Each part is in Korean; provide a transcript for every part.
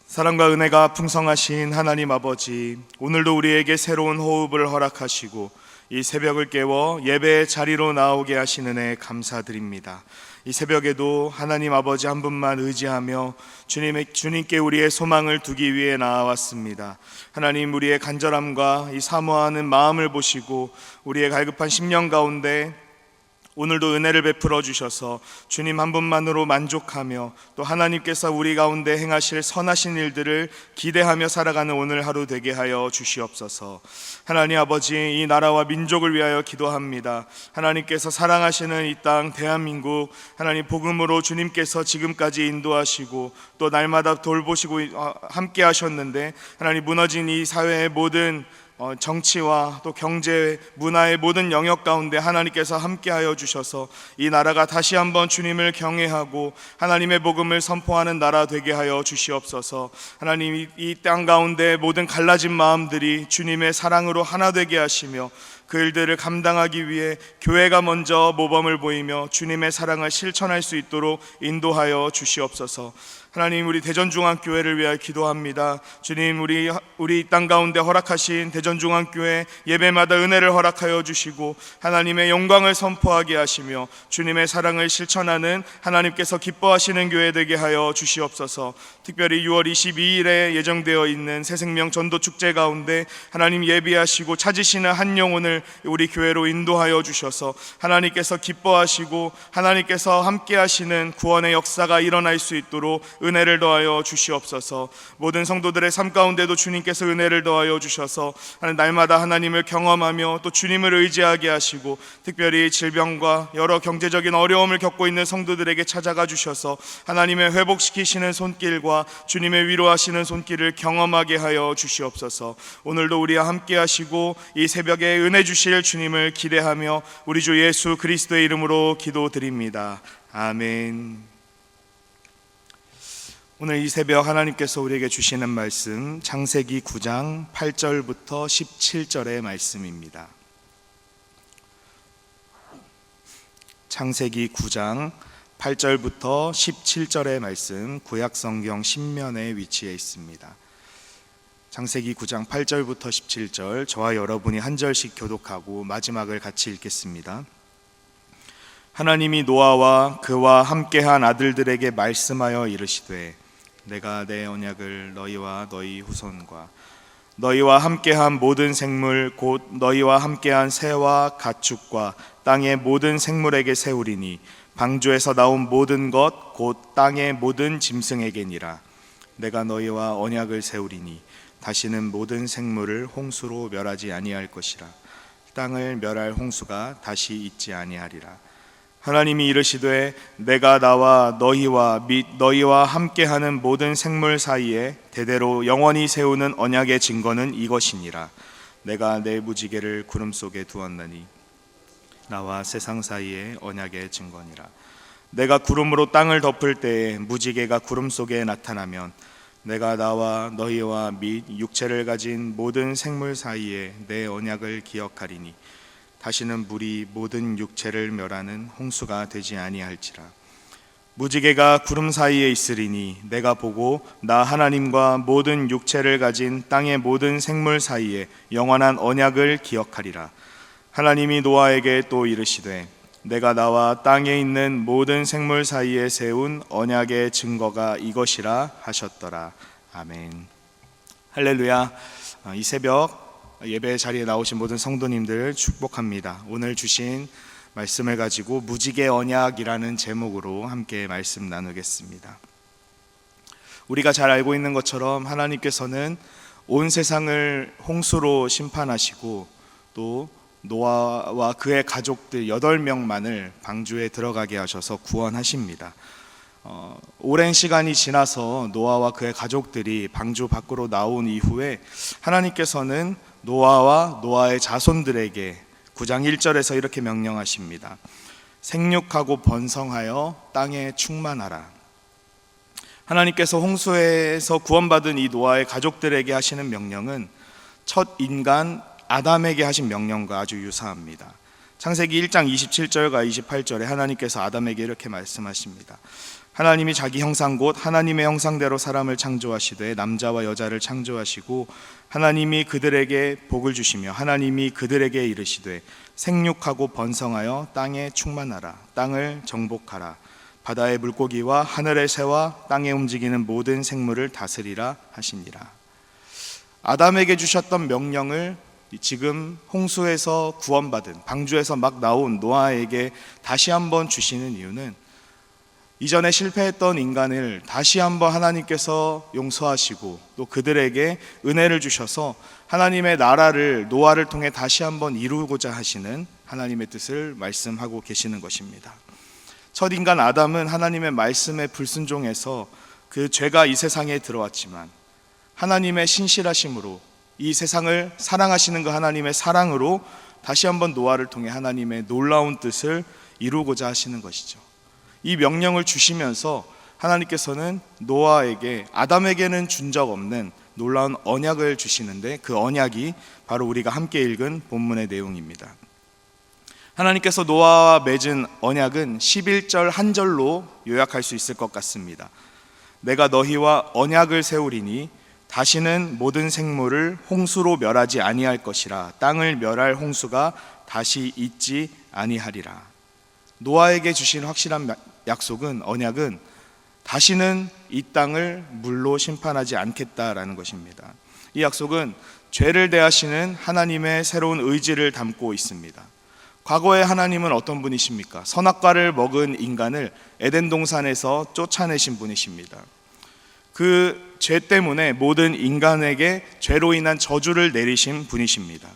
사랑과 은혜가 풍성하신 하나님 아버지, 오늘도 우리에게 새로운 호흡을 허락하시고 이 새벽을 깨워 예배의 자리로 나오게 하신 은혜 감사드립니다. 이 새벽에도 하나님 아버지 한 분만 의지하며 주님께 우리의 소망을 두기 위해 나아왔습니다. 하나님, 우리의 간절함과 이 사모하는 마음을 보시고 우리의 갈급한 심령 가운데 오늘도 은혜를 베풀어 주셔서 주님 한 분만으로 만족하며 또 하나님께서 우리 가운데 행하실 선하신 일들을 기대하며 살아가는 오늘 하루 되게 하여 주시옵소서. 하나님 아버지, 이 나라와 민족을 위하여 기도합니다. 하나님께서 사랑하시는 이 땅 대한민국, 하나님 복음으로 주님께서 지금까지 인도하시고 또 날마다 돌보시고 함께 하셨는데, 하나님 무너진 이 사회의 모든 정치와 또 경제, 문화의 모든 영역 가운데 하나님께서 함께하여 주셔서 이 나라가 다시 한번 주님을 경외하고 하나님의 복음을 선포하는 나라 되게 하여 주시옵소서. 하나님, 이 땅 가운데 모든 갈라진 마음들이 주님의 사랑으로 하나 되게 하시며 그 일들을 감당하기 위해 교회가 먼저 모범을 보이며 주님의 사랑을 실천할 수 있도록 인도하여 주시옵소서. 하나님, 우리 대전중앙교회를 위하여 기도합니다. 주님, 우리 땅 가운데 허락하신 대전중앙교회 예배마다 은혜를 허락하여 주시고 하나님의 영광을 선포하게 하시며 주님의 사랑을 실천하는 하나님께서 기뻐하시는 교회 되게 하여 주시옵소서. 특별히 6월 22일에 예정되어 있는 새생명 전도축제 가운데 하나님 예비하시고 찾으시는 한 영혼을 우리 교회로 인도하여 주셔서 하나님께서 기뻐하시고 하나님께서 함께 하시는 구원의 역사가 일어날 수 있도록 은혜를 더하여 주시옵소서. 모든 성도들의 삶 가운데도 주님께서 은혜를 더하여 주셔서 날마다 하나님을 경험하며 또 주님을 의지하게 하시고 특별히 질병과 여러 경제적인 어려움을 겪고 있는 성도들에게 찾아가 주셔서 하나님의 회복시키시는 손길과 주님의 위로하시는 손길을 경험하게 하여 주시옵소서. 오늘도 우리와 함께 하시고 이 새벽에 은혜 주실 주님을 기대하며 우리 주 예수 그리스도의 이름으로 기도드립니다. 아멘. 오늘 이 새벽 하나님께서 우리에게 주시는 말씀, 창세기 9장 8절부터 17절의 말씀입니다. 창세기 9장 8절부터 17절의 말씀, 구약성경 신면에 위치해 있습니다. 창세기 9장 8절부터 17절, 저와 여러분이 한 절씩 교독하고 마지막을 같이 읽겠습니다. 하나님이 노아와 그와 함께한 아들들에게 말씀하여 이르시되, 내가 내 언약을 너희와 너희 후손과 너희와 함께한 모든 생물 곧 너희와 함께한 새와 가축과 땅의 모든 생물에게 세우리니 방주에서 나온 모든 것 곧 땅의 모든 짐승에게니라. 내가 너희와 언약을 세우리니 다시는 모든 생물을 홍수로 멸하지 아니할 것이라. 땅을 멸할 홍수가 다시 있지 아니하리라. 하나님이 이르시되, 내가 나와 너희와 및 너희와 함께하는 모든 생물 사이에 대대로 영원히 세우는 언약의 증거는 이것이니라. 내가 내 무지개를 구름 속에 두었나니 나와 세상 사이에 언약의 증거니라. 내가 구름으로 땅을 덮을 때에 무지개가 구름 속에 나타나면 내가 나와 너희와 및 육체를 가진 모든 생물 사이에 내 언약을 기억하리니 다시는 물이 모든 육체를 멸하는 홍수가 되지 아니할지라. 무지개가 구름 사이에 있으리니 내가 보고 나 하나님과 모든 육체를 가진 땅의 모든 생물 사이에 영원한 언약을 기억하리라. 하나님이 노아에게 또 이르시되, 내가 나와 땅에 있는 모든 생물 사이에 세운 언약의 증거가 이것이라 하셨더라. 아멘. 할렐루야. 이 새벽 예배 자리에 나오신 모든 성도님들 축복합니다. 오늘 주신 말씀을 가지고 무지개 언약이라는 제목으로 함께 말씀 나누겠습니다. 우리가 잘 알고 있는 것처럼 하나님께서는 온 세상을 홍수로 심판하시고 또 노아와 그의 가족들 8명만을 방주에 들어가게 하셔서 구원하십니다. 오랜 시간이 지나서 노아와 그의 가족들이 방주 밖으로 나온 이후에 하나님께서는 노아와 노아의 자손들에게 9장 1절에서 이렇게 명령하십니다. 생육하고 번성하여 땅에 충만하라. 하나님께서 홍수에서 구원받은 이 노아의 가족들에게 하시는 명령은 첫 인간 아담에게 하신 명령과 아주 유사합니다. 창세기 1장 27절과 28절에 하나님께서 아담에게 이렇게 말씀하십니다. 하나님이 자기 형상 곧 하나님의 형상대로 사람을 창조하시되 남자와 여자를 창조하시고 하나님이 그들에게 복을 주시며 하나님이 그들에게 이르시되 생육하고 번성하여 땅에 충만하라. 땅을 정복하라. 바다의 물고기와 하늘의 새와 땅에 움직이는 모든 생물을 다스리라 하시니라. 아담에게 주셨던 명령을 지금 홍수에서 구원받은, 방주에서 막 나온 노아에게 다시 한번 주시는 이유는 이전에 실패했던 인간을 다시 한번 하나님께서 용서하시고 또 그들에게 은혜를 주셔서 하나님의 나라를 노아를 통해 다시 한번 이루고자 하시는 하나님의 뜻을 말씀하고 계시는 것입니다. 첫 인간 아담은 하나님의 말씀에 불순종해서 그 죄가 이 세상에 들어왔지만 하나님의 신실하심으로 이 세상을 사랑하시는 그 하나님의 사랑으로 다시 한번 노아를 통해 하나님의 놀라운 뜻을 이루고자 하시는 것이죠. 이 명령을 주시면서 하나님께서는 노아에게, 아담에게는 준 적 없는 놀라운 언약을 주시는데 그 언약이 바로 우리가 함께 읽은 본문의 내용입니다. 하나님께서 노아와 맺은 언약은 11절 한 절로 요약할 수 있을 것 같습니다. 내가 너희와 언약을 세우리니 다시는 모든 생물을 홍수로 멸하지 아니할 것이라. 땅을 멸할 홍수가 다시 있지 아니하리라. 노아에게 주신 확실한 약속은, 언약은 다시는 이 땅을 물로 심판하지 않겠다라는 것입니다. 이 약속은 죄를 대하시는 하나님의 새로운 의지를 담고 있습니다. 과거에 하나님은 어떤 분이십니까? 선악과를 먹은 인간을 에덴 동산에서 쫓아내신 분이십니다. 그 죄 때문에 모든 인간에게 죄로 인한 저주를 내리신 분이십니다.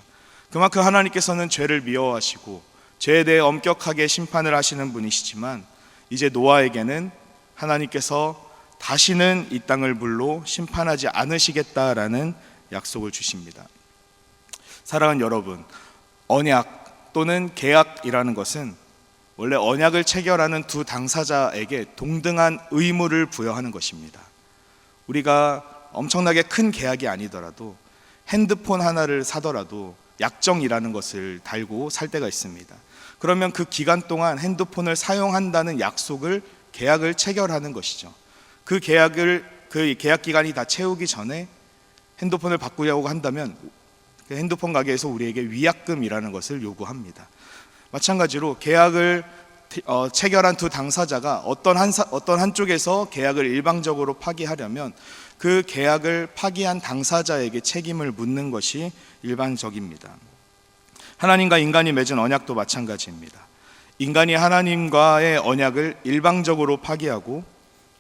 그만큼 하나님께서는 죄를 미워하시고 죄에 대해 엄격하게 심판을 하시는 분이시지만 이제 노아에게는 하나님께서 다시는 이 땅을 물로 심판하지 않으시겠다라는 약속을 주십니다. 사랑하는 여러분, 언약 또는 계약이라는 것은 원래 언약을 체결하는 두 당사자에게 동등한 의무를 부여하는 것입니다. 우리가 엄청나게 큰 계약이 아니더라도 핸드폰 하나를 사더라도 약정이라는 것을 달고 살 때가 있습니다. 그러면 그 기간 동안 핸드폰을 사용한다는 계약을 체결하는 것이죠. 그 계약 기간이 다 채우기 전에 핸드폰을 바꾸려고 한다면 그 핸드폰 가게에서 우리에게 위약금이라는 것을 요구합니다. 마찬가지로 계약을 체결한 두 당사자가 어떤 한쪽에서 계약을 일방적으로 파기하려면 그 계약을 파기한 당사자에게 책임을 묻는 것이 일반적입니다. 하나님과 인간이 맺은 언약도 마찬가지입니다. 인간이 하나님과의 언약을 일방적으로 파기하고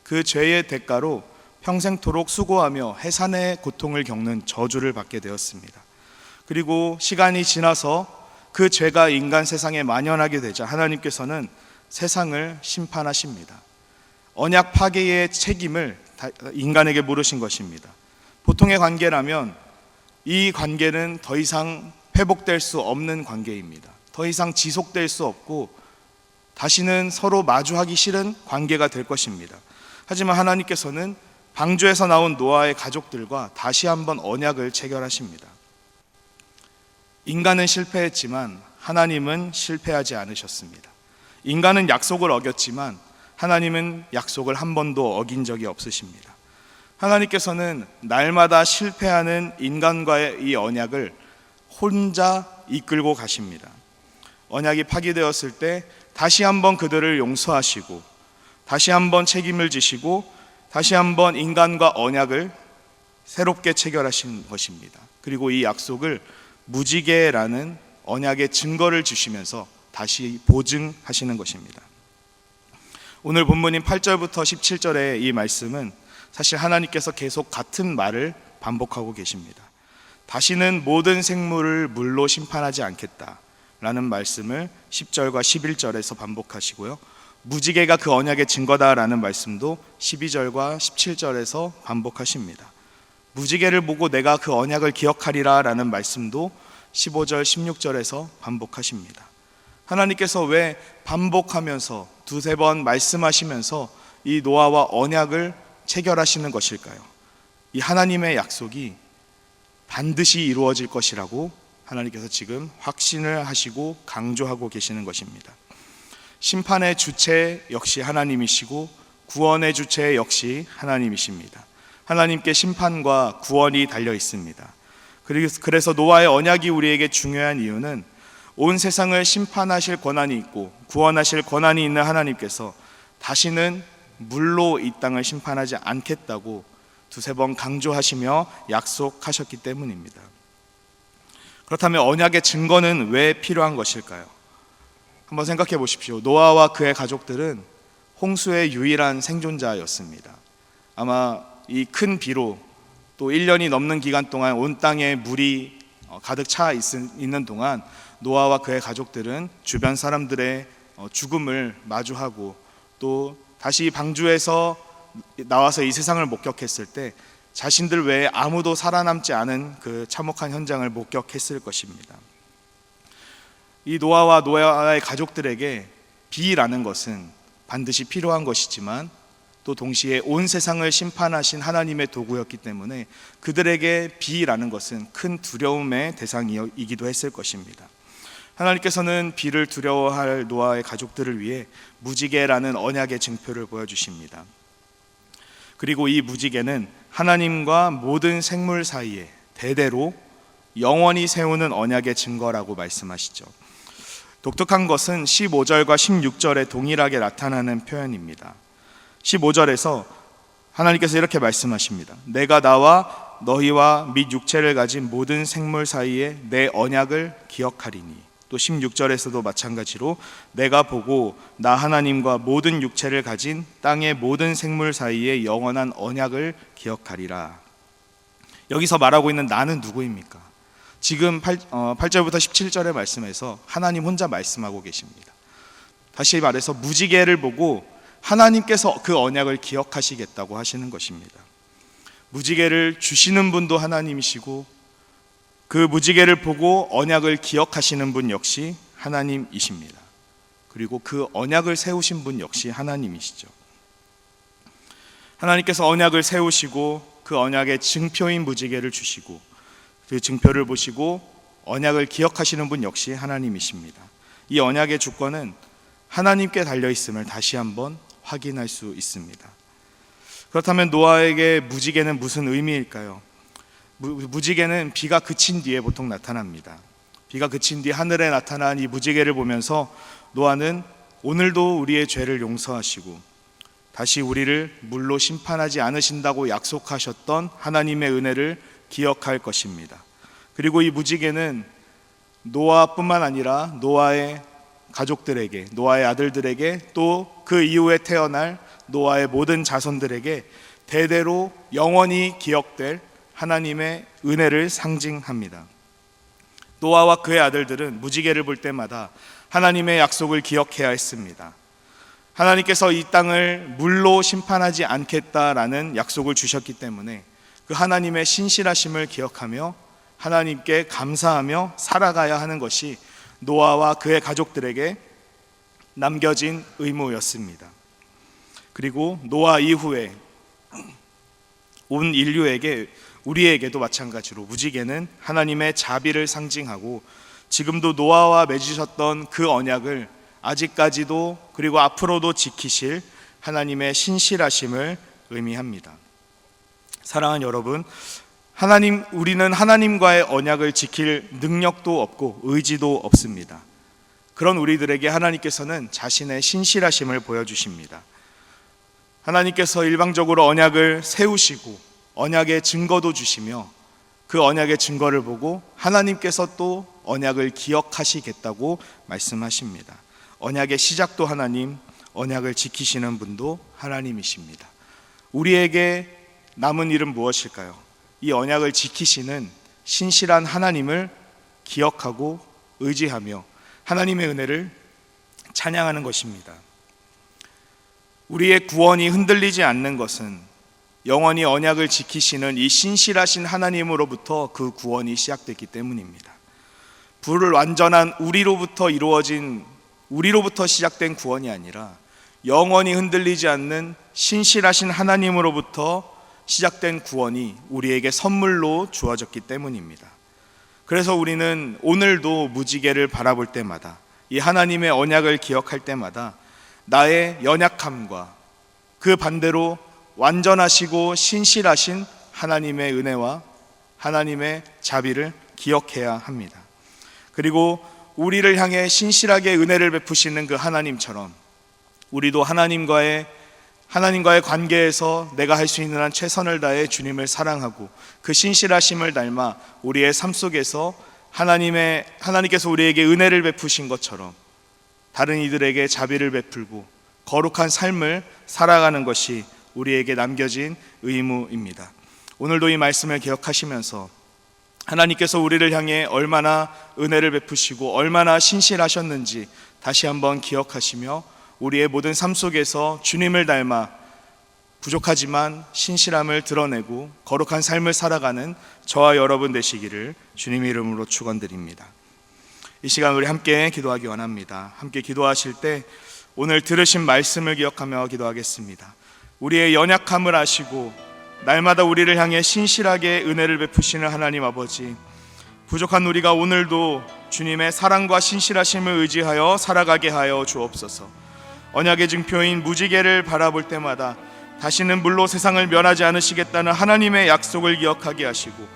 그 죄의 대가로 평생토록 수고하며 해산의 고통을 겪는 저주를 받게 되었습니다. 그리고 시간이 지나서 그 죄가 인간 세상에 만연하게 되자 하나님께서는 세상을 심판하십니다. 언약 파괴의 책임을 인간에게 물으신 것입니다. 보통의 관계라면 이 관계는 더 이상 회복될 수 없는 관계입니다. 더 이상 지속될 수 없고 다시는 서로 마주하기 싫은 관계가 될 것입니다. 하지만 하나님께서는 방주에서 나온 노아의 가족들과 다시 한번 언약을 체결하십니다. 인간은 실패했지만 하나님은 실패하지 않으셨습니다. 인간은 약속을 어겼지만 하나님은 약속을 한 번도 어긴 적이 없으십니다. 하나님께서는 날마다 실패하는 인간과의 이 언약을 혼자 이끌고 가십니다. 언약이 파기되었을 때 다시 한번 그들을 용서하시고 다시 한번 책임을 지시고 다시 한번 인간과 언약을 새롭게 체결하신 것입니다. 그리고 이 약속을 무지개라는 언약의 증거를 주시면서 다시 보증하시는 것입니다. 오늘 본문인 8절부터 17절의 이 말씀은 사실 하나님께서 계속 같은 말을 반복하고 계십니다. 다시는 모든 생물을 물로 심판하지 않겠다라는 말씀을 10절과 11절에서 반복하시고요. 무지개가 그 언약의 증거다라는 말씀도 12절과 17절에서 반복하십니다. 무지개를 보고 내가 그 언약을 기억하리라 라는 말씀도 15절, 16절에서 반복하십니다. 하나님께서 왜 반복하면서 두세 번 말씀하시면서 이 노아와 언약을 체결하시는 것일까요? 이 하나님의 약속이 반드시 이루어질 것이라고 하나님께서 지금 확신을 하시고 강조하고 계시는 것입니다. 심판의 주체 역시 하나님이시고 구원의 주체 역시 하나님이십니다. 하나님께 심판과 구원이 달려 있습니다. 그래서 노아의 언약이 우리에게 중요한 이유는 온 세상을 심판하실 권한이 있고 구원하실 권한이 있는 하나님께서 다시는 물로 이 땅을 심판하지 않겠다고 두세 번 강조하시며 약속하셨기 때문입니다. 그렇다면 언약의 증거는 왜 필요한 것일까요? 한번 생각해 보십시오. 노아와 그의 가족들은 홍수의 유일한 생존자였습니다. 아마 이 큰 비로 또 1년이 넘는 기간 동안 온 땅에 물이 가득 차 있는 동안 노아와 그의 가족들은 주변 사람들의 죽음을 마주하고 또 다시 방주에서 나와서 이 세상을 목격했을 때 자신들 외에 아무도 살아남지 않은 그 참혹한 현장을 목격했을 것입니다. 이 노아와 노아의 가족들에게 비라는 것은 반드시 필요한 것이지만 또 동시에 온 세상을 심판하신 하나님의 도구였기 때문에 그들에게 비라는 것은 큰 두려움의 대상이기도 했을 것입니다. 하나님께서는 비를 두려워할 노아의 가족들을 위해 무지개라는 언약의 증표를 보여주십니다. 그리고 이 무지개는 하나님과 모든 생물 사이에 대대로 영원히 세우는 언약의 증거라고 말씀하시죠. 독특한 것은 15절과 16절에 동일하게 나타나는 표현입니다. 15절에서 하나님께서 이렇게 말씀하십니다. 내가 나와 너희와 및 육체를 가진 모든 생물 사이에 내 언약을 기억하리니. 또 16절에서도 마찬가지로 내가 보고 나 하나님과 모든 육체를 가진 땅의 모든 생물 사이에 영원한 언약을 기억하리라. 여기서 말하고 있는 나는 누구입니까? 지금 8절부터 17절의 말씀에서 하나님 혼자 말씀하고 계십니다. 다시 말해서 무지개를 보고 하나님께서 그 언약을 기억하시겠다고 하시는 것입니다. 무지개를 주시는 분도 하나님이시고 그 무지개를 보고 언약을 기억하시는 분 역시 하나님이십니다. 그리고 그 언약을 세우신 분 역시 하나님이시죠. 하나님께서 언약을 세우시고 그 언약의 증표인 무지개를 주시고 그 증표를 보시고 언약을 기억하시는 분 역시 하나님이십니다. 이 언약의 주권은 하나님께 달려 있음을 다시 한번 확인할 수 있습니다. 그렇다면 노아에게 무지개는 무슨 의미일까요? 무지개는 비가 그친 뒤에 보통 나타납니다. 비가 그친 뒤 하늘에 나타난 이 무지개를 보면서 노아는 오늘도 우리의 죄를 용서하시고 다시 우리를 물로 심판하지 않으신다고 약속하셨던 하나님의 은혜를 기억할 것입니다. 그리고 이 무지개는 노아뿐만 아니라 노아의 가족들에게, 노아의 아들들에게 또 그 이후에 태어날 노아의 모든 자손들에게 대대로 영원히 기억될 하나님의 은혜를 상징합니다. 노아와 그의 아들들은 무지개를 볼 때마다 하나님의 약속을 기억해야 했습니다. 하나님께서 이 땅을 물로 심판하지 않겠다라는 약속을 주셨기 때문에 그 하나님의 신실하심을 기억하며 하나님께 감사하며 살아가야 하는 것이 노아와 그의 가족들에게 남겨진 의무였습니다. 그리고 노아 이후에 온 인류에게 우리에게도 마찬가지로 무지개는 하나님의 자비를 상징하고 지금도 노아와 맺으셨던 그 언약을 아직까지도 그리고 앞으로도 지키실 하나님의 신실하심을 의미합니다. 사랑하는 여러분, 우리는 하나님과의 언약을 지킬 능력도 없고 의지도 없습니다. 그런 우리들에게 하나님께서는 자신의 신실하심을 보여주십니다. 하나님께서 일방적으로 언약을 세우시고 언약의 증거도 주시며 그 언약의 증거를 보고 하나님께서 또 언약을 기억하시겠다고 말씀하십니다. 언약의 시작도 하나님, 언약을 지키시는 분도 하나님이십니다. 우리에게 남은 일은 무엇일까요? 이 언약을 지키시는 신실한 하나님을 기억하고 의지하며 하나님의 은혜를 찬양하는 것입니다. 우리의 구원이 흔들리지 않는 것은 영원히 언약을 지키시는 이 신실하신 하나님으로부터 그 구원이 시작됐기 때문입니다. 불완전한 우리로부터 시작된 구원이 아니라 영원히 흔들리지 않는 신실하신 하나님으로부터 시작된 구원이 우리에게 선물로 주어졌기 때문입니다. 그래서 우리는 오늘도 무지개를 바라볼 때마다 이 하나님의 언약을 기억할 때마다 나의 연약함과 그 반대로 완전하시고 신실하신 하나님의 은혜와 하나님의 자비를 기억해야 합니다. 그리고 우리를 향해 신실하게 은혜를 베푸시는 그 하나님처럼 우리도 하나님과의 관계에서 내가 할 수 있는 한 최선을 다해 주님을 사랑하고 그 신실하심을 닮아 우리의 삶 속에서 하나님께서 우리에게 은혜를 베푸신 것처럼 다른 이들에게 자비를 베풀고 거룩한 삶을 살아가는 것이 우리에게 남겨진 의무입니다. 오늘도 이 말씀을 기억하시면서 하나님께서 우리를 향해 얼마나 은혜를 베푸시고 얼마나 신실하셨는지 다시 한번 기억하시며 우리의 모든 삶 속에서 주님을 닮아 부족하지만 신실함을 드러내고 거룩한 삶을 살아가는 저와 여러분 되시기를 주님의 이름으로 축원드립니다. 이 시간 우리 함께 기도하기 원합니다. 함께 기도하실 때 오늘 들으신 말씀을 기억하며 기도하겠습니다. 우리의 연약함을 아시고 날마다 우리를 향해 신실하게 은혜를 베푸시는 하나님 아버지, 부족한 우리가 오늘도 주님의 사랑과 신실하심을 의지하여 살아가게 하여 주옵소서. 언약의 증표인 무지개를 바라볼 때마다 다시는 물로 세상을 멸하지 않으시겠다는 하나님의 약속을 기억하게 하시고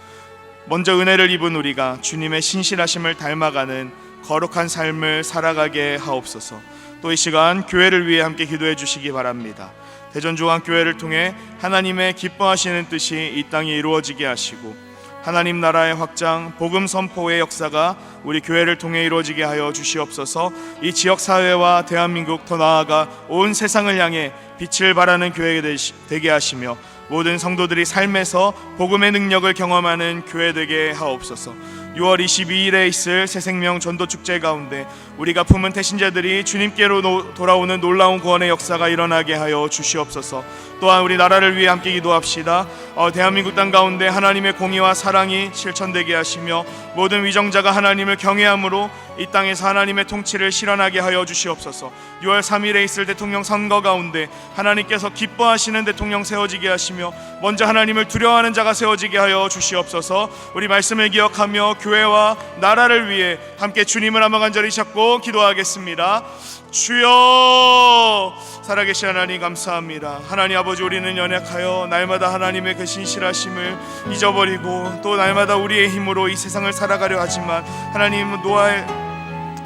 먼저 은혜를 입은 우리가 주님의 신실하심을 닮아가는 거룩한 삶을 살아가게 하옵소서. 또 이 시간 교회를 위해 함께 기도해 주시기 바랍니다. 대전중앙교회를 통해 하나님의 기뻐하시는 뜻이 이 땅에 이루어지게 하시고 하나님 나라의 확장, 복음 선포의 역사가 우리 교회를 통해 이루어지게 하여 주시옵소서. 이 지역사회와 대한민국, 더 나아가 온 세상을 향해 빛을 발하는 교회가 되게 하시며 모든 성도들이 삶에서 복음의 능력을 경험하는 교회 되게 하옵소서. 6월 22일에 있을 새생명 전도축제 가운데 우리가 품은 태신자들이 주님께로 돌아오는 놀라운 구원의 역사가 일어나게 하여 주시옵소서. 또한 우리 나라를 위해 함께 기도합시다. 대한민국 땅 가운데 하나님의 공의와 사랑이 실천되게 하시며 모든 위정자가 하나님을 경외함으로 이 땅에서 하나님의 통치를 실현하게 하여 주시옵소서. 6월 3일에 있을 대통령 선거 가운데 하나님께서 기뻐하시는 대통령 세워지게 하시며 먼저 하나님을 두려워하는 자가 세워지게 하여 주시옵소서. 우리 말씀을 기억하며 교회와 나라를 위해 함께 주님을 한번 간절히 잡고 기도하겠습니다. 주여, 살아계신 하나님 감사합니다. 하나님 아버지, 우리는 연약하여 날마다 하나님의 그 신실하심을 잊어버리고 또 날마다 우리의 힘으로 이 세상을 살아가려 하지만 하나님은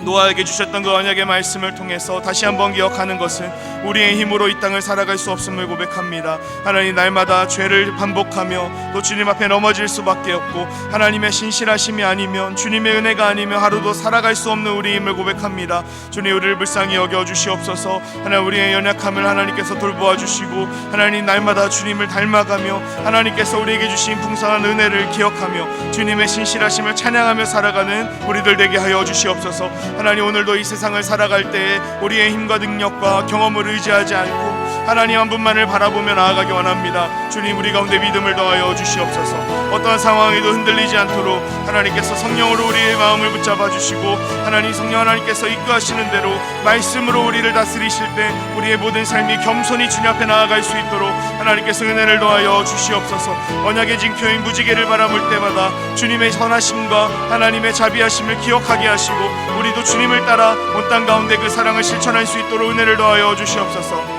노아에게 주셨던 그 언약의 말씀을 통해서 다시 한번 기억하는 것은 우리의 힘으로 이 땅을 살아갈 수 없음을 고백합니다. 하나님, 날마다 죄를 반복하며 또 주님 앞에 넘어질 수밖에 없고 하나님의 신실하심이 아니면, 주님의 은혜가 아니면 하루도 살아갈 수 없는 우리임을 고백합니다. 주님, 우리를 불쌍히 여겨주시옵소서. 하나님, 우리의 연약함을 하나님께서 돌보아 주시고 하나님, 날마다 주님을 닮아가며 하나님께서 우리에게 주신 풍성한 은혜를 기억하며 주님의 신실하심을 찬양하며 살아가는 우리들 되게 하여 주시옵소서. 하나님, 오늘도 이 세상을 살아갈 때에 우리의 힘과 능력과 경험을 의지하지 않고 하나님 한 분만을 바라보며 나아가기 원합니다. 주님, 우리 가운데 믿음을 더하여 주시옵소서. 어떠한 상황에도 흔들리지 않도록 하나님께서 성령으로 우리의 마음을 붙잡아 주시고 하나님, 성령 하나님께서 이끄하시는 대로 말씀으로 우리를 다스리실 때 우리의 모든 삶이 겸손히 주님 앞에 나아갈 수 있도록 하나님께서 은혜를 더하여 주시옵소서. 언약의 징표인 무지개를 바라볼 때마다 주님의 선하심과 하나님의 자비하심을 기억하게 하시고 우리도 주님을 따라 온 땅 가운데 그 사랑을 실천할 수 있도록 은혜를 더하여 주시옵소서.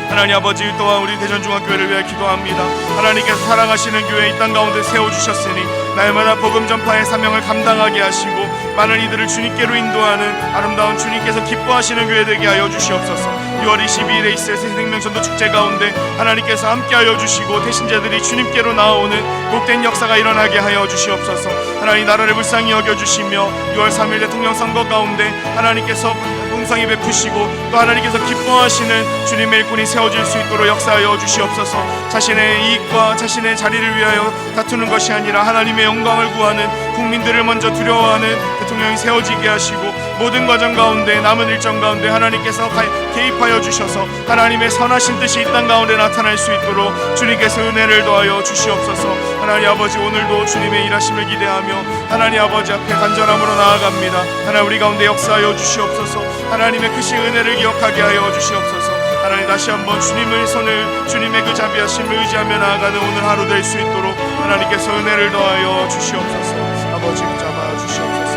하나님 아버지, 또한 우리 대전중앙교회를 위해 기도합니다. 하나님께서 사랑하시는 교회 이 땅 가운데 세워주셨으니 날마다 복음 전파의 사명을 감당하게 하시고 많은 이들을 주님께로 인도하는 아름다운 주님께서 기뻐하시는 교회 되게 하여 주시옵소서. 6월 22일에 있을 새생명 전도축제 가운데 하나님께서 함께하여 주시고 대신자들이 주님께로 나아오는 복된 역사가 일어나게 하여 주시옵소서. 하나님, 나라를 불쌍히 여겨주시며 6월 3일 대통령 선거 가운데 하나님께서 풍성히 베푸시고 또 하나님께서 기뻐하시는 주님의 일꾼이 세워질 수 있도록 역사하여 주시옵소서. 자신의 이익과 자신의 자리를 위하여 다투는 것이 아니라 하나님의 영광을 구하는, 국민들을 먼저 두려워하는 대통령이 세워지게 하시고 모든 과정 가운데, 남은 일정 가운데 하나님께서 개입하여 주셔서 하나님의 선하신 뜻이 이 땅 가운데 나타날 수 있도록 주님께서 은혜를 더하여 주시옵소서. 하나님 아버지, 오늘도 주님의 일하심을 기대하며 하나님 아버지 앞에 간절함으로 나아갑니다. 하나님, 우리 가운데 역사하여 주시옵소서. 하나님의 크신 은혜를 기억하게 하여 주시옵소서. 하나님, 다시 한번 주님의 손을, 주님의 그 자비하심을 의지하며 나아가는 오늘 하루 될 수 있도록 하나님께서 은혜를 더하여 주시옵소서. 아버지, 붙잡아 주시옵소서.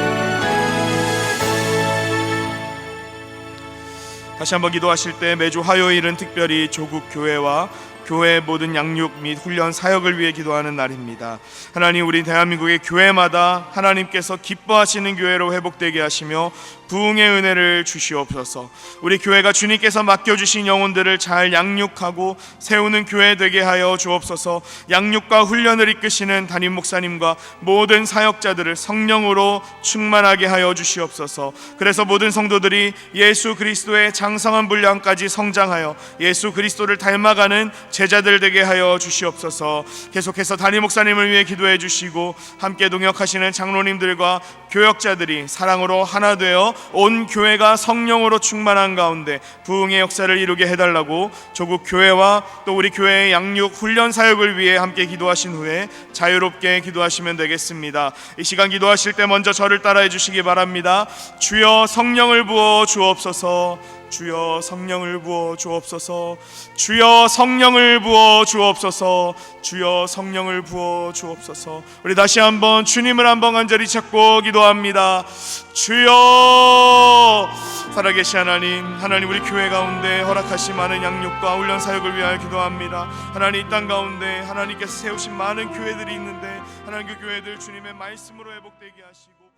다시 한번 기도하실 때 매주 화요일은 특별히 조국 교회와 교회의 모든 양육 및 훈련 사역을 위해 기도하는 날입니다. 하나님, 우리 대한민국의 교회마다 하나님께서 기뻐하시는 교회로 회복되게 하시며 부흥의 은혜를 주시옵소서. 우리 교회가 주님께서 맡겨주신 영혼들을 잘 양육하고 세우는 교회 되게 하여 주옵소서. 양육과 훈련을 이끄시는 담임 목사님과 모든 사역자들을 성령으로 충만하게 하여 주시옵소서. 그래서 모든 성도들이 예수 그리스도의 장성한 분량까지 성장하여 예수 그리스도를 닮아가는 제자들 되게 하여 주시옵소서. 계속해서 담임 목사님을 위해 기도해 주시고 함께 동역하시는 장로님들과 교역자들이 사랑으로 하나 되어 온 교회가 성령으로 충만한 가운데 부흥의 역사를 이루게 해달라고 조국 교회와 또 우리 교회의 양육 훈련 사역을 위해 함께 기도하신 후에 자유롭게 기도하시면 되겠습니다. 이 시간 기도하실 때 먼저 저를 따라해 주시기 바랍니다. 주여 성령을 부어 주옵소서. 주여 성령을 부어 주옵소서. 주여 성령을 부어 주옵소서. 주여 성령을 부어 주옵소서. 우리 다시 한번 주님을 한번 간절히 찾고 기도합니다. 주여. 살아계신 하나님, 하나님 우리 교회 가운데 허락하신 많은 양육과 훈련 사역을 위하여 기도합니다. 하나님 이 땅 가운데 하나님께서 세우신 많은 교회들이 있는데 하나님 그 교회들 주님의 말씀으로 회복되게 하시고